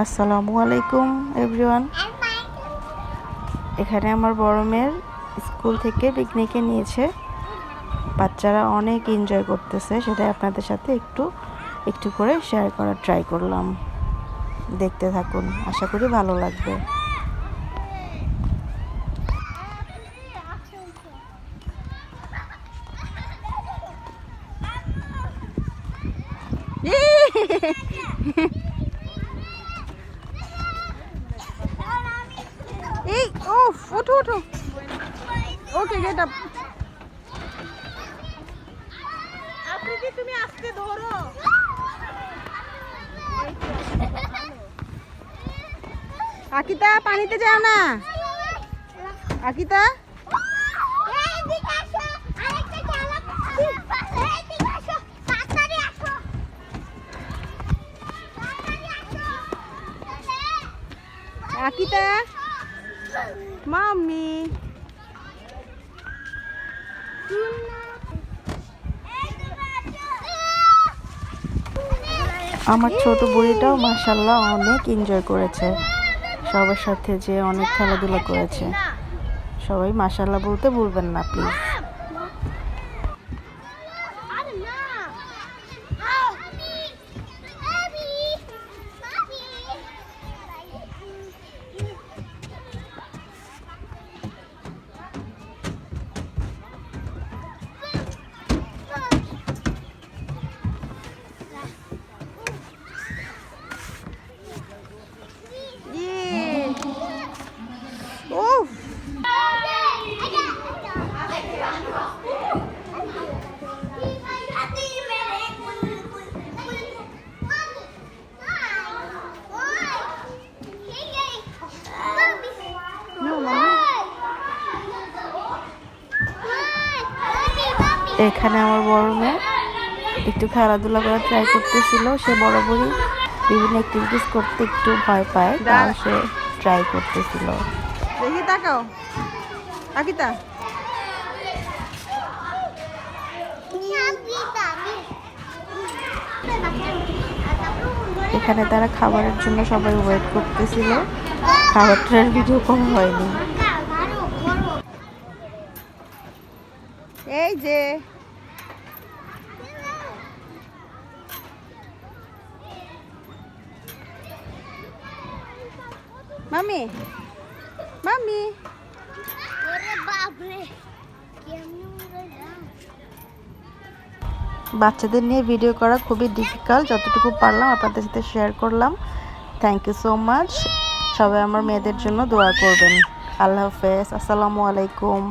আসসালামু আলাইকুম এভরিওয়ান। এখানে আমার বড় মেয়ের স্কুল থেকে পিকনিকে নিয়েছে। বাচ্চারা অনেক এনজয় করতেছে, সেটাই আপনাদের সাথে একটু একটু করে শেয়ার করার ট্রাই করলাম। দেখতে থাকুন, আশা করি ভালো লাগবে। এই ওফ, ওঠো ওঠো। ওকে, গেট আপ। আফ্রিদি, তুমি আস্তে ধরো। আকিতা, পানিতে যাও না। Akita, Akita, mummy. আমার ছোট বুড়িটাও মাশাআল্লাহ অনেক এনজয় করেছে, সবার সাথে যে অনেক খেলাধুলা করেছে। সবাই মাশাআল্লাহ বলতে ভুলবেন না প্লিজ। এখানে আমার বড় মেয়ে একটু খেলাধুলা করার ট্রাই করতেছিল। সে বরাবরই বিভিন্ন অ্যাক্টিভিটিস করতে একটু ভয় পায়, তাও সে ট্রাই করতেছিল। দেখি তাকাও আকিতা। এখানে তারা খাবারের জন্য সবাই ওয়েট করতেছিল। খাবারটার ভিডিও করা হয়নি। এই যে মামি, মামি, বাচ্চাদের নিয়ে ভিডিও করা খুবই ডিফিকাল্ট। যতটুকু পারলাম আপনাদের সাথে শেয়ার করলাম। Thank you so much. সবাই আমার মেয়েদের জন্য দোয়া করবেন। আল্লাহ হাফেজ, আসসালামু আলাইকুম।